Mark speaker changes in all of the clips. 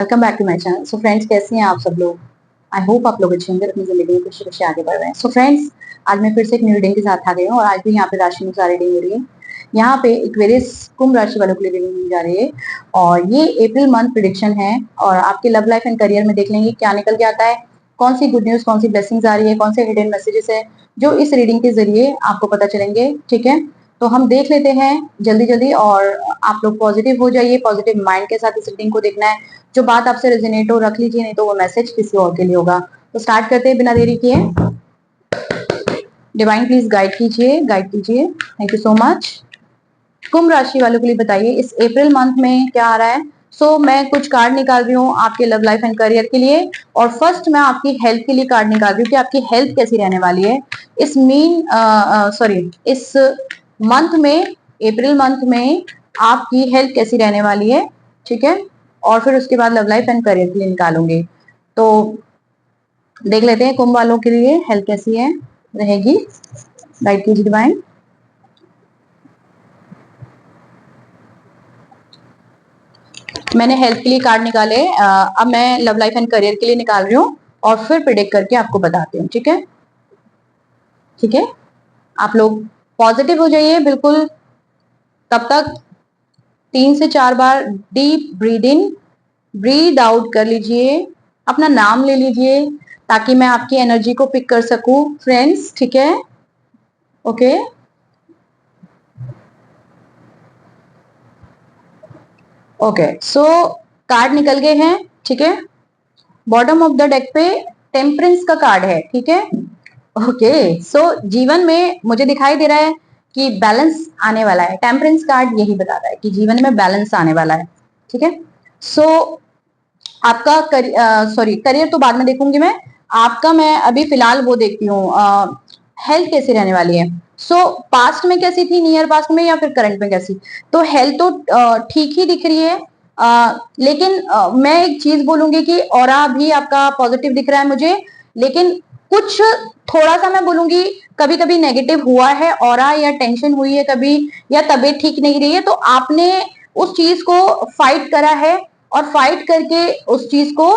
Speaker 1: Welcome back to my channel. So friends, कैसे हैं आप सब लोग? आई होप आप लोग अच्छे होंगे, अपनी जिंदगी में खुशी खुशी आगे बढ़ रहे हैं। सो फ्रेंड्स, आज मैं फिर से एक न्यू रीडिंग के साथ आ गई हूँ और आज भी यहाँ पे राशि अनुसार रीडिंग हो रही है। यहाँ पे एक्वेरियस कुंभ राशि वालों के लिए रीडिंग होने जा रही है और ये अप्रैल मंथ प्रिडिक्शन है और आपके लव लाइफ एंड करियर में देख लेंगे क्या निकल के आता है, कौन सी गुड न्यूज, कौन सी ब्लेसिंग्स आ रही है, कौन से हिडन मैसेजेस है जो इस रीडिंग के जरिए आपको पता चलेंगे। ठीक है, तो हम देख लेते हैं जल्दी जल्दी और आप लोग पॉजिटिव हो जाइए, पॉजिटिव माइंड के साथ इस रीडिंग को देखना है। जो बात आपसे रेजोनेट हो रख लीजिए, नहीं तो वो मैसेज किसी और के लिए होगा। तो स्टार्ट करते हैं बिना देरी किए। डिवाइन प्लीज गाइड कीजिए, गाइड कीजिए। Thank you so much. कुंभ राशि वालों के लिए बताइए इस अप्रैल मंथ में क्या आ रहा है। मैं कुछ कार्ड निकाल रही हूँ आपके लव लाइफ एंड करियर के लिए और फर्स्ट मैं आपकी हेल्थ के लिए कार्ड निकाल रही हूँ कि आपकी हेल्थ कैसी रहने वाली है इस इस मंथ में, अप्रैल मंथ में आपकी हेल्थ कैसी रहने वाली है। ठीक है, और फिर उसके बाद लव लाइफ एंड करियर के लिए निकालूंगी। तो देख लेते हैं कुंभ वालों के लिए हेल्थ कैसी है रहेगी। गाइड कीजिए डिवाइन। मैंने हेल्थ के लिए कार्ड निकाले, अब मैं लव लाइफ एंड करियर के लिए निकाल रही हूँ और फिर प्रिडिक्ट करके आपको बताती हूँ। ठीक है, ठीक है, आप लोग पॉजिटिव हो जाइए बिल्कुल। तब तक 3 से 4 बार deep breathe in, breathe out कर लीजिए, अपना नाम ले लीजिए ताकि मैं आपकी एनर्जी को पिक कर सकूं फ्रेंड्स। ठीक है, ओके। ओके, सो कार्ड निकल गए हैं। ठीक है, बॉटम ऑफ द डेक पे टेम्परेंस का कार्ड है। ठीक है, ओके। जीवन में मुझे दिखाई दे रहा है कि बैलेंस आने वाला है। टेम्परेंस कार्ड यही बताता है कि जीवन में बैलेंस आने वाला है। ठीक है, आपका करियर तो बाद में देखूंगी मैं, आपका मैं अभी फिलहाल वो देखती हूँ हेल्थ कैसी रहने वाली है। पास्ट में कैसी थी, नियर पास्ट में या फिर करंट में कैसी? तो हेल्थ तो ठीक ही दिख रही है, लेकिन मैं एक चीज बोलूंगी कि ऑरा भी आपका पॉजिटिव दिख रहा है मुझे, लेकिन कुछ थोड़ा सा मैं बोलूंगी कभी कभी नेगेटिव हुआ है ऑरा, या टेंशन हुई है कभी, या तबीयत ठीक नहीं रही है, तो आपने उस चीज को फाइट करा है और फाइट करके उस चीज को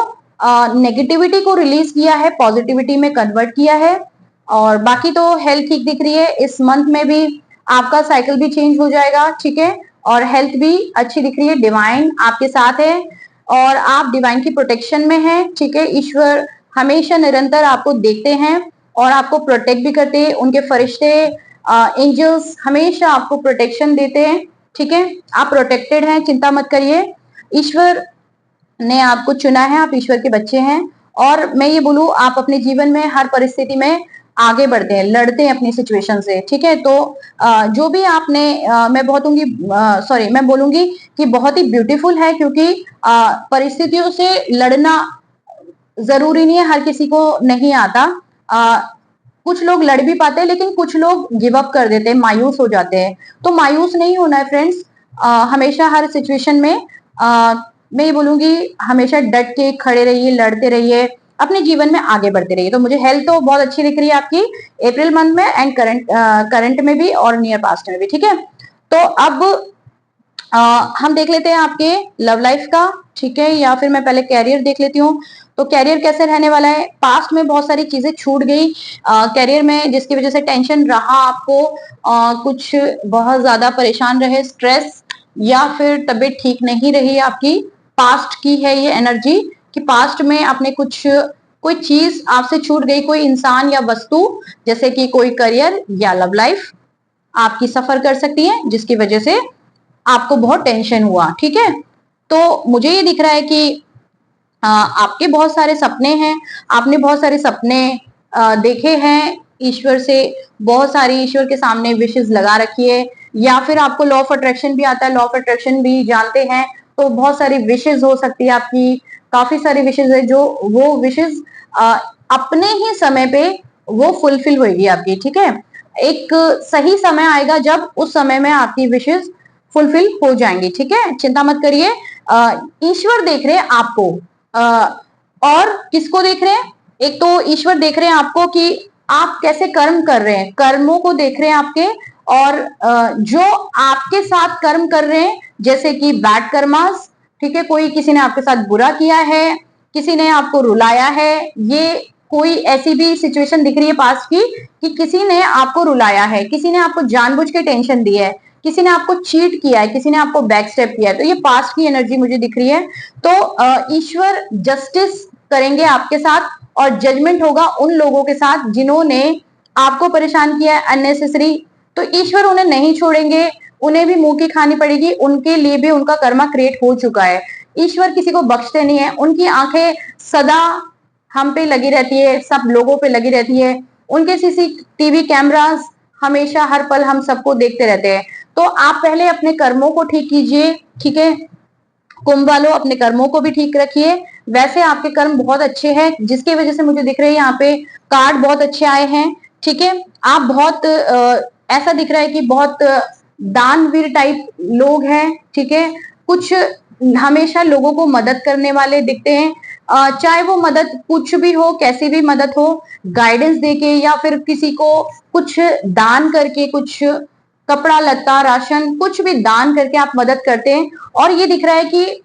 Speaker 1: नेगेटिविटी को रिलीज किया है, पॉजिटिविटी में कन्वर्ट किया है। और बाकी तो हेल्थ ठीक दिख रही है। इस मंथ में भी आपका साइकिल भी चेंज हो जाएगा। ठीक है, और हेल्थ भी अच्छी दिख रही है। डिवाइन आपके साथ है और आप डिवाइन की प्रोटेक्शन में हैं। ठीक है, ईश्वर हमेशा निरंतर आपको देखते हैं और आपको प्रोटेक्ट भी करते हैं। उनके फरिश्ते एंजल्स हमेशा आपको प्रोटेक्शन देते हैं। ठीक है, आप प्रोटेक्टेड हैं, चिंता मत करिए। ईश्वर ने आपको चुना है, आप ईश्वर के बच्चे हैं। और मैं ये बोलूं, आप अपने जीवन में हर परिस्थिति में आगे बढ़ते हैं, लड़ते हैं अपनी सिचुएशन से। ठीक है, तो जो भी आपने मैं बोलूंगी कि बहुत ही ब्यूटीफुल है, क्योंकि परिस्थितियों से लड़ना जरूरी नहीं है, हर किसी को नहीं आता। कुछ लोग लड़ भी पाते हैं, लेकिन कुछ लोग गिव अप कर देते हैं, मायूस हो जाते हैं। तो मायूस नहीं होना है फ्रेंड्स। हमेशा हर सिचुएशन में मैं ये बोलूंगी, हमेशा डट के खड़े रहिए, लड़ते रहिए, अपने जीवन में आगे बढ़ते रहिए। तो मुझे हेल्थ तो बहुत अच्छी दिख रही है आपकी अप्रैल मंथ में एंड करंट में भी और नियर पास्ट में भी। ठीक है, तो अब हम देख लेते हैं आपके लव लाइफ का। ठीक है, या फिर मैं पहले कैरियर देख लेती हूँ। तो कैरियर कैसे रहने वाला है? पास्ट में बहुत सारी चीजें छूट गई कैरियर में, जिसकी वजह से टेंशन रहा आपको, कुछ बहुत ज्यादा परेशान रहे, स्ट्रेस, या फिर तबीयत ठीक नहीं रही आपकी। पास्ट की है ये एनर्जी कि पास्ट में आपने कोई चीज आपसे छूट गई, कोई इंसान या वस्तु, जैसे कि कोई करियर या लव लाइफ आपकी सफर कर सकती है, जिसकी वजह से आपको बहुत टेंशन हुआ। ठीक है, तो मुझे ये दिख रहा है कि आपके बहुत सारे सपने हैं, आपने बहुत सारे सपने देखे हैं, ईश्वर से बहुत सारी ईश्वर के सामने विशेष लगा रखी है, या फिर आपको लॉ ऑफ अट्रैक्शन भी आता है, लॉ ऑफ अट्रैक्शन भी जानते हैं, तो बहुत सारी विशेष हो सकती है आपकी, काफी सारी विशेष है, जो वो विशेष अपने ही समय पे वो फुलफिल होगी आपकी। ठीक है, एक सही समय आएगा जब उस समय में आपकी विशेष फुलफिल हो जाएंगी। ठीक है, चिंता मत करिए। ईश्वर देख रहे हैं आपको, और किसको देख रहे हैं? एक तो ईश्वर देख रहे हैं आपको कि आप कैसे कर्म कर रहे हैं, कर्मों को देख रहे हैं आपके, और जो आपके साथ कर्म कर रहे हैं, जैसे कि बैड कर्मास, ठीक है, कोई किसी ने आपके साथ बुरा किया है, किसी ने आपको रुलाया है, ये कोई ऐसी भी सिचुएशन दिख रही है पास्ट की कि किसी ने आपको रुलाया है, किसी ने आपको जानबूझ के टेंशन दी है, किसी ने आपको चीट किया है, किसी ने आपको बैक स्टेप किया है, तो ये पास्ट की एनर्जी मुझे दिख रही है। तो ईश्वर जस्टिस करेंगे आपके साथ और जजमेंट होगा उन लोगों के साथ जिन्होंने आपको परेशान किया है अननेसेसरी। तो ईश्वर उन्हें नहीं छोड़ेंगे, उन्हें भी मुंह की खानी पड़ेगी, उनके लिए भी उनका कर्मा क्रिएट हो चुका है। ईश्वर किसी को बख्शते नहीं है, उनकी आंखें सदा हम पे लगी रहती है, सब लोगों पे लगी रहती है, उनके सीसीटीवी कैमरास हमेशा हर पल हम सबको देखते रहते हैं। तो आप पहले अपने कर्मों को ठीक कीजिए, ठीक है कुंभ वालों, अपने कर्मों को भी ठीक रखिए। वैसे आपके कर्म बहुत अच्छे हैं, जिसकी वजह से मुझे दिख रहे हैं यहाँ पे कार्ड बहुत अच्छे आए हैं, ठीक है। आप बहुत ऐसा दिख रहा है कि बहुत दानवीर टाइप लोग हैं, ठीक है, कुछ हमेशा लोगों को मदद करने वाले दिखते हैं, चाहे वो मदद कुछ भी हो, कैसी भी मदद हो, गाइडेंस देके या फिर किसी को कुछ दान करके, कुछ कपड़ा लत्ता राशन कुछ भी दान करके आप मदद करते हैं। और ये दिख रहा है कि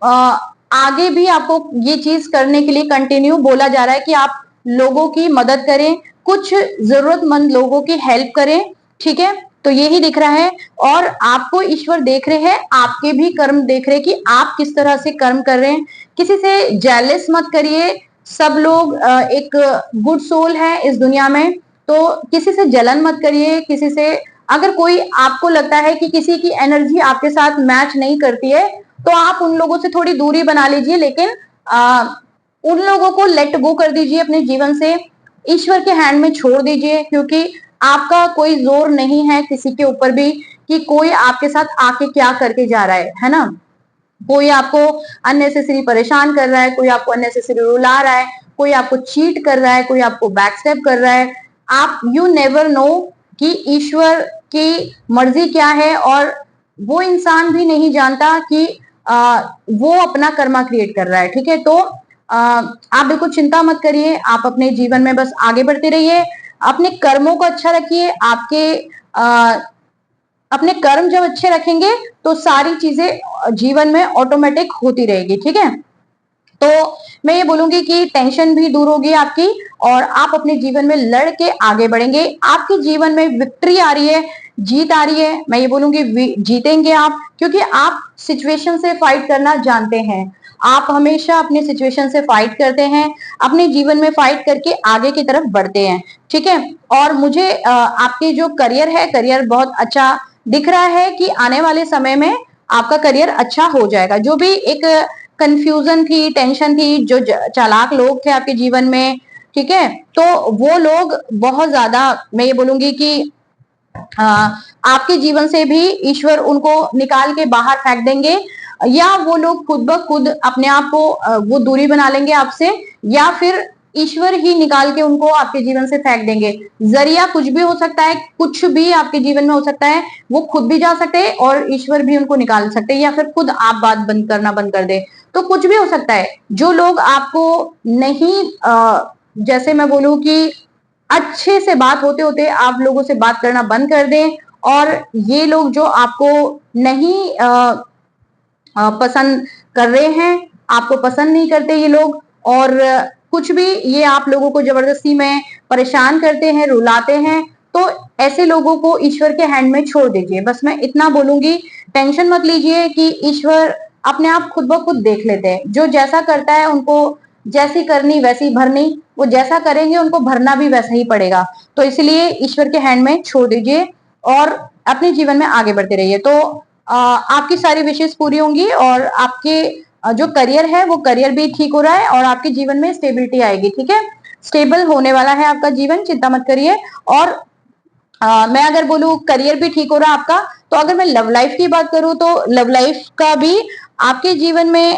Speaker 1: आगे भी आपको ये चीज करने के लिए कंटिन्यू बोला जा रहा है कि आप लोगों की मदद करें, कुछ जरूरतमंद लोगों की हेल्प करें, ठीक है। तो यही दिख रहा है और आपको ईश्वर देख रहे हैं, आपके भी कर्म देख रहे हैं कि आप किस तरह से कर्म कर रहे हैं। किसी से जेलस मत करिए, सब लोग एक गुड सोल है इस दुनिया में, तो किसी से जलन मत करिए, किसी से अगर कोई आपको लगता है कि किसी की एनर्जी आपके साथ मैच नहीं करती है तो आप उन लोगों से थोड़ी दूरी बना लीजिए, लेकिन उन लोगों को लेट गो कर दीजिए अपने जीवन से, ईश्वर के हैंड में छोड़ दीजिए, क्योंकि आपका कोई जोर नहीं है किसी के ऊपर भी कि कोई आपके साथ आके क्या करके जा रहा है ना। कोई आपको अननेसेसरी परेशान कर रहा है, कोई आपको अननेसेसरी रुला रहा है, कोई आपको चीट कर रहा है, कोई आपको बैकस्टेप कर रहा है। आप यू नेवर नो कि ईश्वर की मर्जी क्या है, और वो इंसान भी नहीं जानता कि वो अपना कर्मा क्रिएट कर रहा है, ठीक है। तो आप बिल्कुल चिंता मत करिए, आप अपने जीवन में बस आगे बढ़ते रहिए, अपने कर्मों को अच्छा रखिए। अपने कर्म जब अच्छे रखेंगे तो सारी चीजें जीवन में ऑटोमेटिक होती रहेगी, ठीक है। तो मैं ये बोलूंगी कि टेंशन भी दूर होगी आपकी और आप अपने जीवन में लड़ के आगे बढ़ेंगे। आपके जीवन में विक्ट्री आ रही है, जीत आ रही है। मैं ये बोलूंगी जीतेंगे आप, क्योंकि आप सिचुएशन से फाइट करना जानते हैं। आप हमेशा अपनी सिचुएशन से फाइट करते हैं, अपने जीवन में फाइट करके आगे की तरफ बढ़ते हैं, ठीक है। और मुझे आपके जो करियर है, करियर बहुत अच्छा दिख रहा है कि आने वाले समय में आपका करियर अच्छा हो जाएगा। जो भी एक कंफ्यूजन थी, टेंशन थी, जो चालाक लोग थे आपके जीवन में, ठीक है, तो वो लोग बहुत ज्यादा, मैं ये बोलूंगी कि आपके जीवन से भी ईश्वर उनको निकाल के बाहर फेंक देंगे, या वो लोग खुद ब खुद अपने आप को वो दूरी बना लेंगे आपसे, या फिर ईश्वर ही निकाल के उनको आपके जीवन से फेंक देंगे। जरिया कुछ भी हो सकता है, कुछ भी आपके जीवन में हो सकता है, वो खुद भी जा सकते हैं और ईश्वर भी उनको निकाल सकते हैं, या फिर खुद आप बात बंद करना बंद कर दे, तो कुछ भी हो सकता है। जो लोग आपको नहीं जैसे मैं बोलूं कि अच्छे से बात होते होते आप लोगों से बात करना बंद कर दें, और ये लोग जो आपको नहीं पसंद कर रहे हैं, आपको पसंद नहीं करते ये लोग, और कुछ भी ये आप लोगों को जबरदस्ती में परेशान करते हैं, रुलाते हैं, तो ऐसे लोगों को ईश्वर के हैंड में छोड़ दीजिए। बस मैं इतना बोलूंगी, टेंशन मत लीजिए कि ईश्वर अपने आप खुद ब खुद देख लेते हैं। जो जैसा करता है उनको जैसी करनी वैसी भरनी, वो जैसा करेंगे उनको भरना भी वैसा ही पड़ेगा। तो इसलिए ईश्वर के हैंड में छोड़ दीजिए और अपने जीवन में आगे बढ़ते रहिए। तो आपकी सारी विशेष पूरी होंगी और आपके जो करियर है वो करियर भी ठीक हो रहा है और आपके जीवन में स्टेबिलिटी आएगी, ठीक है। स्टेबल होने वाला है आपका जीवन, चिंता मत करिए। और मैं अगर बोलूं करियर भी ठीक हो रहा है आपका, तो अगर मैं लव लाइफ की बात करूं तो लव लाइफ का भी आपके जीवन में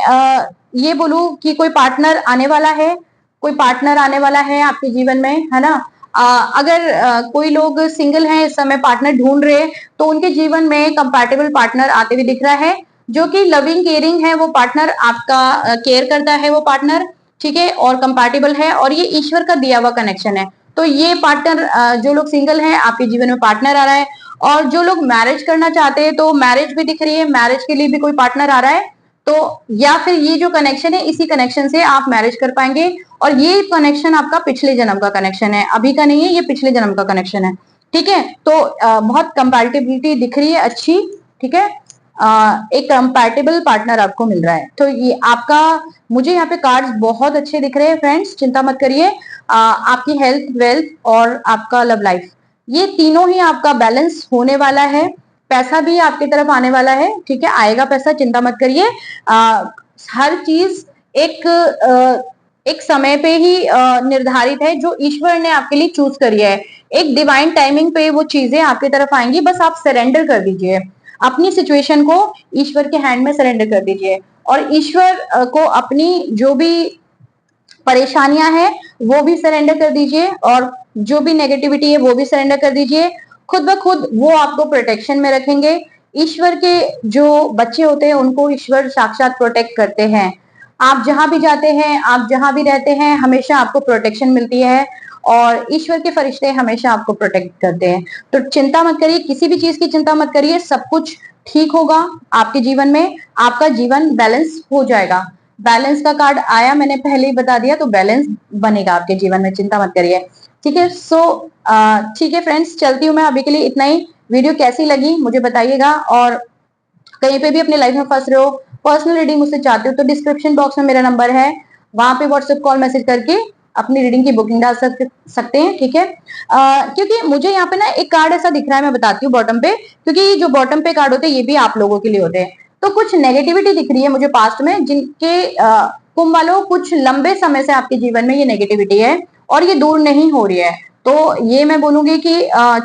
Speaker 1: ये बोलूं कि कोई पार्टनर आने वाला है, कोई पार्टनर आने वाला है आपके जीवन में, है ना। अगर कोई लोग सिंगल हैं इस समय, पार्टनर ढूंढ रहे हैं, तो उनके जीवन में कंपैटिबल पार्टनर आते हुए दिख रहा है, जो कि लविंग केयरिंग है। वो पार्टनर आपका केयर करता है, वो पार्टनर, ठीक है, और कंपैटिबल है, और ये ईश्वर का दिया हुआ कनेक्शन है। तो ये पार्टनर, जो लोग सिंगल हैं आपके जीवन में पार्टनर आ रहा है, और जो लोग मैरिज करना चाहते हैं तो मैरिज भी दिख रही है, मैरिज के लिए भी कोई पार्टनर आ रहा है। तो या फिर ये जो कनेक्शन है, इसी कनेक्शन से आप मैरिज कर पाएंगे। और ये कनेक्शन आपका पिछले जन्म का कनेक्शन है, अभी का नहीं है, ये पिछले जन्म का कनेक्शन है। ठीक है, तो बहुत कंपैटिबिलिटी दिख रही है अच्छी। ठीक है, एक कंपैटिबल पार्टनर आपको मिल रहा है। तो ये आपका, मुझे यहाँ पे कार्ड्स बहुत अच्छे दिख रहे हैं फ्रेंड्स, चिंता मत करिए। आपकी हेल्थ, वेल्थ और आपका लव लाइफ, ये तीनों ही आपका बैलेंस होने वाला है। पैसा भी आपकी तरफ आने वाला है। ठीक है, आएगा पैसा, चिंता मत करिए। हर चीज एक एक समय पे ही निर्धारित है, जो ईश्वर ने आपके लिए चूज करी है। एक डिवाइन टाइमिंग पे वो चीजें आपकी तरफ आएंगी, बस आप सरेंडर कर दीजिए अपनी सिचुएशन को, ईश्वर के हैंड में सरेंडर कर दीजिए। और ईश्वर को अपनी जो भी परेशानियां हैं वो भी सरेंडर कर दीजिए, और जो भी नेगेटिविटी है वो भी सरेंडर कर दीजिए। खुद ब खुद वो आपको प्रोटेक्शन में रखेंगे। ईश्वर के जो बच्चे होते हैं उनको ईश्वर साक्षात प्रोटेक्ट करते हैं। आप जहां भी जाते हैं, आप जहां भी रहते हैं, हमेशा आपको प्रोटेक्शन मिलती है, और ईश्वर के फरिश्ते हमेशा आपको प्रोटेक्ट करते हैं। तो चिंता मत करिए, किसी भी चीज की चिंता मत करिए, सब कुछ ठीक होगा आपके जीवन में। आपका जीवन बैलेंस हो जाएगा। बैलेंस का कार्ड आया, मैंने पहले ही बता दिया, तो बैलेंस बनेगा आपके जीवन में, चिंता मत करिए। ठीक है, सो ठीक है फ्रेंड्स, चलती हूँ मैं, अभी के लिए इतना ही। वीडियो कैसी लगी मुझे बताइएगा, और कहीं पे भी अपनी लाइफ में फंस रहे हो, पर्सनल रीडिंग मुझसे चाहते हो, तो डिस्क्रिप्शन बॉक्स में मेरा नंबर है, वहां पे व्हाट्सएप कॉल मैसेज करके अपनी रीडिंग की बुकिंग डाल सकते हैं। ठीक है, क्योंकि मुझे यहाँ पे ना एक कार्ड ऐसा दिख रहा है, मैं बताती हूँ बॉटम पे, क्योंकि जो बॉटम पे कार्ड होते हैं ये भी आप लोगों के लिए होते हैं। तो कुछ नेगेटिविटी दिख रही है मुझे पास्ट में, जिनके कुंभ वालों, कुछ लंबे समय से आपके जीवन में ये नेगेटिविटी है और ये दूर नहीं हो रही है। तो ये मैं बोलूंगी कि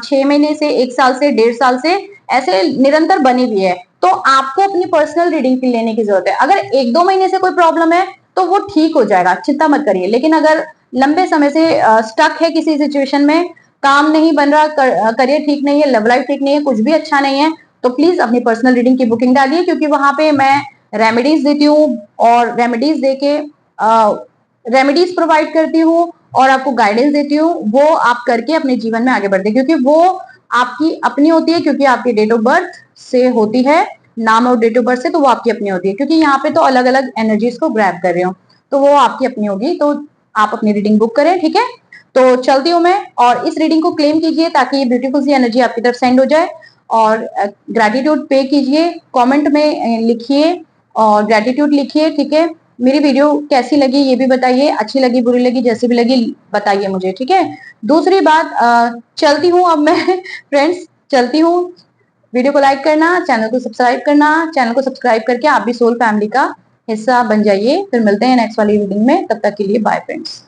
Speaker 1: 6 महीने से, 1 साल से, 1.5 साल से ऐसे निरंतर बनी हुई है। तो आपको अपनी पर्सनल रीडिंग की लेने की जरूरत है। अगर 1-2 महीने से कोई प्रॉब्लम है तो वो ठीक हो जाएगा, चिंता मत करिए। लेकिन अगर लंबे समय से स्टक है किसी सिचुएशन में, काम नहीं बन रहा, करियर ठीक नहीं है, लव लाइफ ठीक नहीं है, कुछ भी अच्छा नहीं है, तो प्लीज अपनी पर्सनल रीडिंग की बुकिंग डालिए, क्योंकि वहां पे मैं रेमेडीज देती हूँ, और रेमेडीज देके रेमेडीज प्रोवाइड करती हूँ, और आपको गाइडेंस देती हूँ। वो आप करके अपने जीवन में आगे बढ़ते, क्योंकि वो आपकी अपनी होती है, क्योंकि आपकी डेट ऑफ बर्थ से होती है, नाम और डेट ऑफ बर्थ से, तो वो आपकी अपनी होती है। क्योंकि यहाँ पे तो अलग अलग एनर्जीज को ग्रैब कर रही हूँ, तो वो आपकी अपनी होगी। तो आप अपनी रीडिंग बुक करें। ठीक है, तो चलती हूँ मैं, और इस रीडिंग को क्लेम कीजिए ताकि ये ब्यूटीफुल सी एनर्जी आपकी तरफ सेंड हो जाए। और ग्रेटिट्यूड पे कीजिए, कमेंट में लिखिए और ग्रेटिट्यूड लिखिए। ठीक है, मेरी वीडियो कैसी लगी ये भी बताइए, अच्छी लगी, बुरी लगी, जैसी भी लगी बताइए मुझे। ठीक है, दूसरी बात, चलती हूँ अब मैं फ्रेंड्स, चलती हूँ। वीडियो को लाइक करना, चैनल को सब्सक्राइब करना, चैनल को सब्सक्राइब करके आप भी सोल फैमिली का हिस्सा बन जाइए। फिर मिलते हैं नेक्स्ट वाली रीडिंग में, तब तक के लिए बाय फ्रेंड्स।